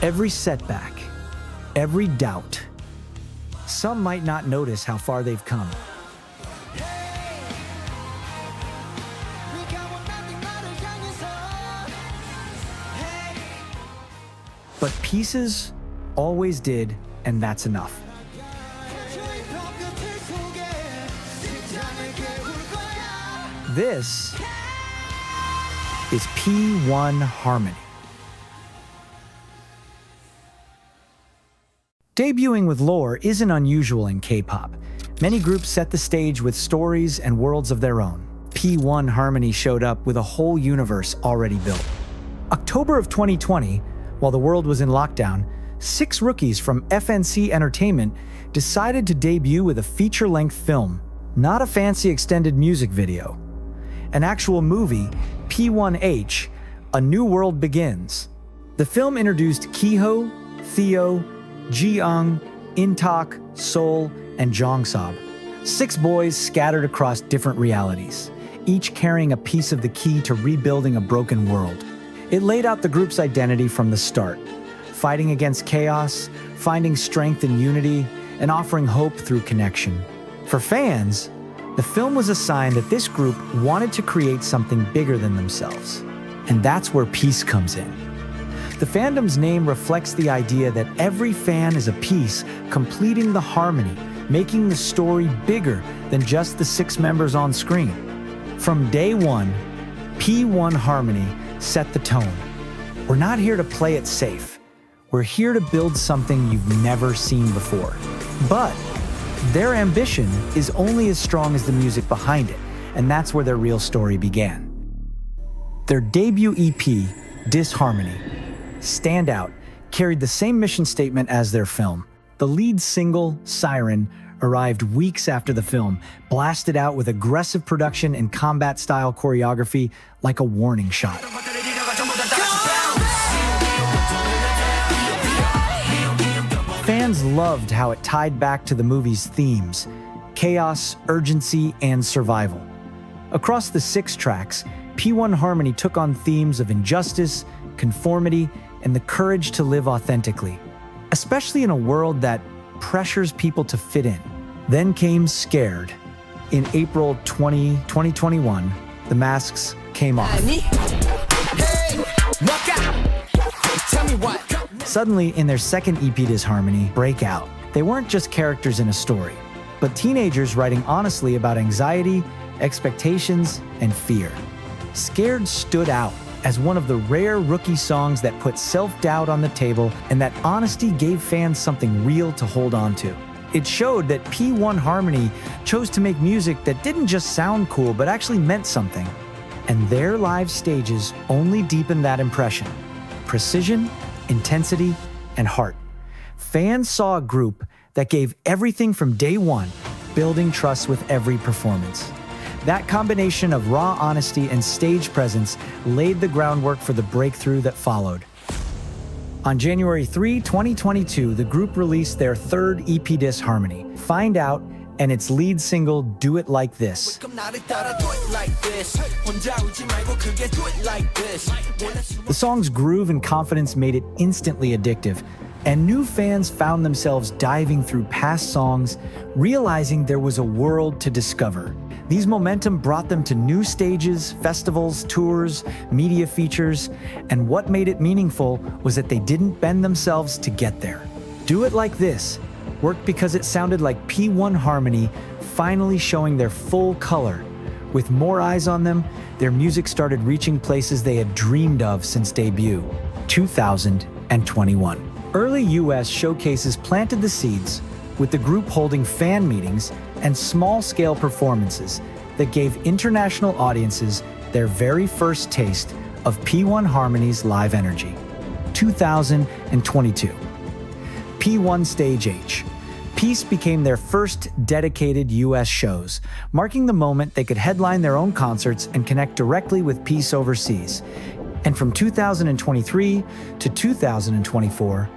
Every setback, every doubt. Some might not notice how far they've come. But pieces always did, and that's enough. This is P1Harmony. Debuting with lore isn't unusual in K-pop. Many groups set the stage with stories and worlds of their own. P1Harmony showed up with a whole universe already built. October of 2020, while the world was in lockdown, 6 rookies from FNC Entertainment decided to debut with a feature-length film, not a fancy extended music video. An actual movie, P1H, A New World Begins. The film introduced Kiho, Theo, Ji-young, In-tak, Sol, and Jong-sub. 6 boys scattered across different realities, each carrying a piece of the key to rebuilding a broken world. It laid out the group's identity from the start, fighting against chaos, finding strength in unity, and offering hope through connection. For fans, the film was a sign that this group wanted to create something bigger than themselves. And that's where peace comes in. The fandom's name reflects the idea that every fan is a piece, completing the harmony, making the story bigger than just the 6 members on screen. From day one, P1Harmony set the tone. We're not here to play it safe. We're here to build something you've never seen before. But their ambition is only as strong as the music behind it, and that's where their real story began. Their debut EP, Disharmony, Stand Out, carried the same mission statement as their film. The lead single, Siren, arrived weeks after the film, blasted out with aggressive production and combat-style choreography like a warning shot. Fans loved how it tied back to the movie's themes: chaos, urgency, and survival. Across the 6 tracks, P1Harmony took on themes of injustice, conformity, and the courage to live authentically, especially in a world that pressures people to fit in. Then came Scared. In April 2021, the masks came off. Suddenly, in their second EP, Disharmony, Breakout, they weren't just characters in a story, but teenagers writing honestly about anxiety, expectations, and fear. Scared stood out as one of the rare rookie songs that put self-doubt on the table, and that honesty gave fans something real to hold on to. It showed that P1Harmony chose to make music that didn't just sound cool, but actually meant something. And their live stages only deepened that impression. Precision, intensity, and heart. Fans saw a group that gave everything from day one, building trust with every performance. That combination of raw honesty and stage presence laid the groundwork for the breakthrough that followed. On January 3, 2022, the group released their third EP, Disharmony, Find Out, and its lead single, Do It Like This. The song's groove and confidence made it instantly addictive, and new fans found themselves diving through past songs, realizing there was a world to discover. These momentum brought them to new stages, festivals, tours, media features, and what made it meaningful was that they didn't bend themselves to get there. Do It Like This worked because it sounded like P1Harmony finally showing their full color. With more eyes on them, their music started reaching places they had dreamed of since debut, 2021. Early US showcases planted the seeds, with the group holding fan meetings and small-scale performances that gave international audiences their very first taste of P1Harmony's live energy. 2022. P1 Stage H. Peace became their first dedicated US shows, marking the moment they could headline their own concerts and connect directly with Peace overseas. And from 2023 to 2024,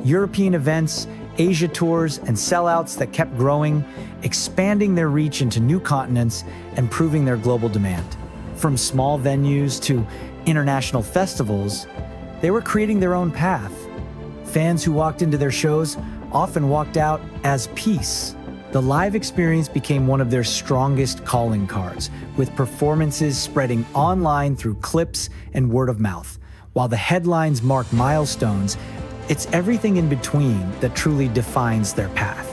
European events, Asia tours, and sellouts that kept growing, expanding their reach into new continents and proving their global demand. From small venues to international festivals, they were creating their own path, Fans who walked into their shows often walked out as peace. The live experience became one of their strongest calling cards, with performances spreading online through clips and word of mouth. While the headlines mark milestones, it's everything in between that truly defines their path.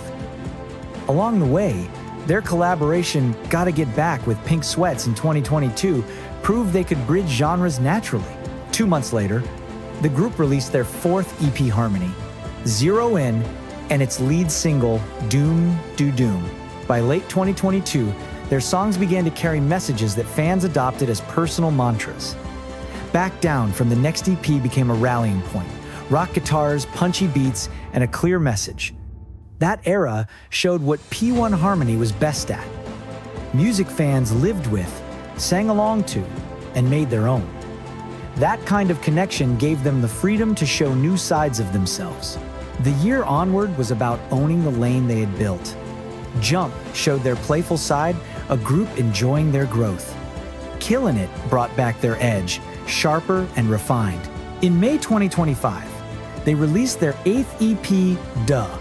Along the way, their collaboration Gotta Get Back with Pink Sweats in 2022 proved they could bridge genres naturally. 2 months later, the group released their fourth EP, Harmony, Zero In, and its lead single, Doom Do Doom. By late 2022, their songs began to carry messages that fans adopted as personal mantras. Back Down from the next EP became a rallying point. Rock guitars, punchy beats, and a clear message. That era showed what P1Harmony was best at. Music fans lived with, sang along to, and made their own. That kind of connection gave them the freedom to show new sides of themselves. The year Onward was about owning the lane they had built. Jump showed their playful side, a group enjoying their growth. Killin' It brought back their edge, sharper and refined. In May 2025, they released their 8th EP, Duh,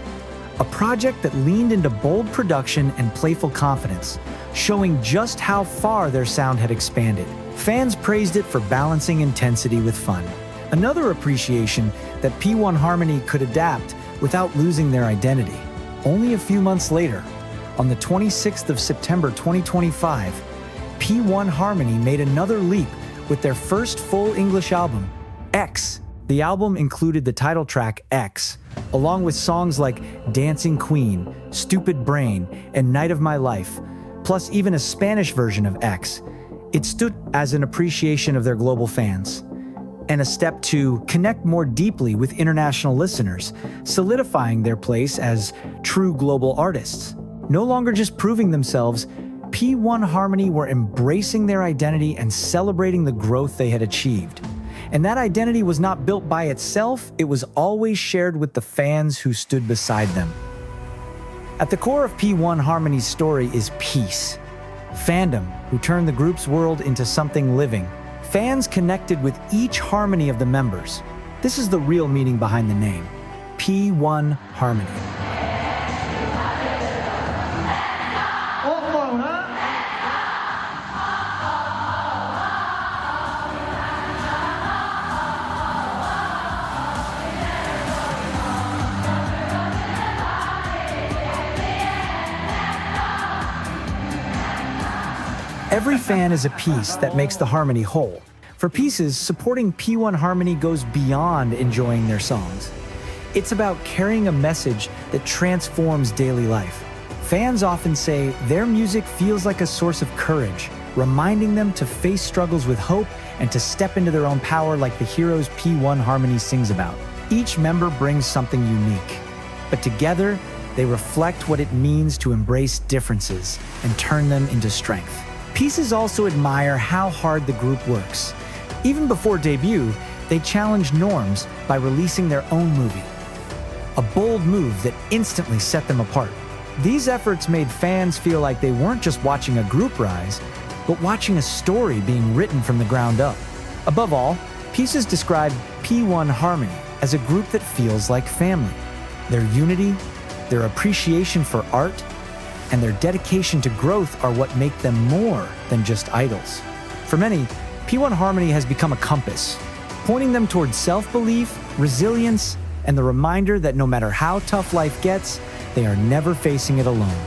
a project that leaned into bold production and playful confidence, showing just how far their sound had expanded. Fans praised it for balancing intensity with fun. Another appreciation that P1Harmony could adapt without losing their identity. Only a few months later, on the 26th of September 2025, P1Harmony made another leap with their first full English album, X. The album included the title track, X, along with songs like Dancing Queen, Stupid Brain, and Night of My Life, plus even a Spanish version of X. It stood as an appreciation of their global fans, and a step to connect more deeply with international listeners, solidifying their place as true global artists. No longer just proving themselves, P1Harmony were embracing their identity and celebrating the growth they had achieved. And that identity was not built by itself, it was always shared with the fans who stood beside them. At the core of P1Harmony's story is peace. Fandom, who turned the group's world into something living. Fans connected with each harmony of the members. This is the real meaning behind the name, P1Harmony. Every fan is a piece that makes the harmony whole. For pieces, supporting P1Harmony goes beyond enjoying their songs. It's about carrying a message that transforms daily life. Fans often say their music feels like a source of courage, reminding them to face struggles with hope and to step into their own power like the heroes P1Harmony sings about. Each member brings something unique, but together they reflect what it means to embrace differences and turn them into strength. Pieces also admire how hard the group works. Even before debut, they challenged norms by releasing their own movie, a bold move that instantly set them apart. These efforts made fans feel like they weren't just watching a group rise, but watching a story being written from the ground up. Above all, Pieces described P1Harmony as a group that feels like family. Their unity, their appreciation for art, and their dedication to growth are what make them more than just idols. For many, P1Harmony has become a compass, pointing them towards self-belief, resilience, and the reminder that no matter how tough life gets, they are never facing it alone.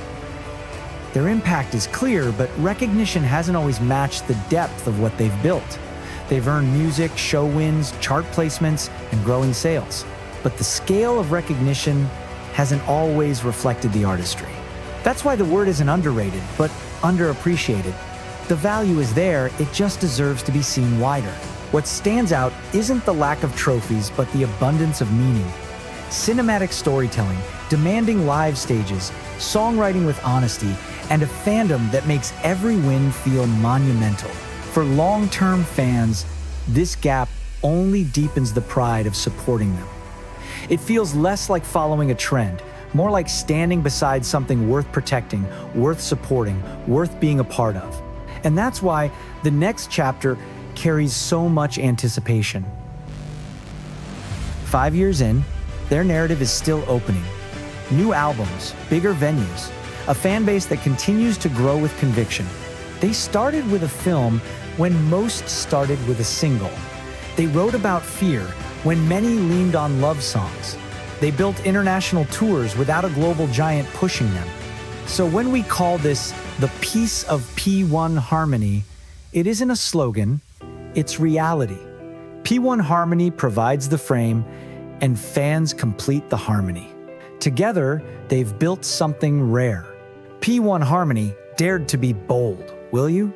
Their impact is clear, but recognition hasn't always matched the depth of what they've built. They've earned music, show wins, chart placements, and growing sales. But the scale of recognition hasn't always reflected the artistry. That's why the word isn't underrated, but underappreciated. The value is there, it just deserves to be seen wider. What stands out isn't the lack of trophies, but the abundance of meaning. Cinematic storytelling, demanding live stages, songwriting with honesty, and a fandom that makes every win feel monumental. For long-term fans, this gap only deepens the pride of supporting them. It feels less like following a trend, more like standing beside something worth protecting, worth supporting, worth being a part of. And that's why the next chapter carries so much anticipation. 5 years in, their narrative is still opening. New albums, bigger venues, a fan base that continues to grow with conviction. They started with a film when most started with a single. They wrote about fear when many leaned on love songs. They built international tours without a global giant pushing them. So when we call this the Piece of P1Harmony, it isn't a slogan, it's reality. P1Harmony provides the frame, and fans complete the harmony. Together, they've built something rare. P1Harmony dared to be bold, will you?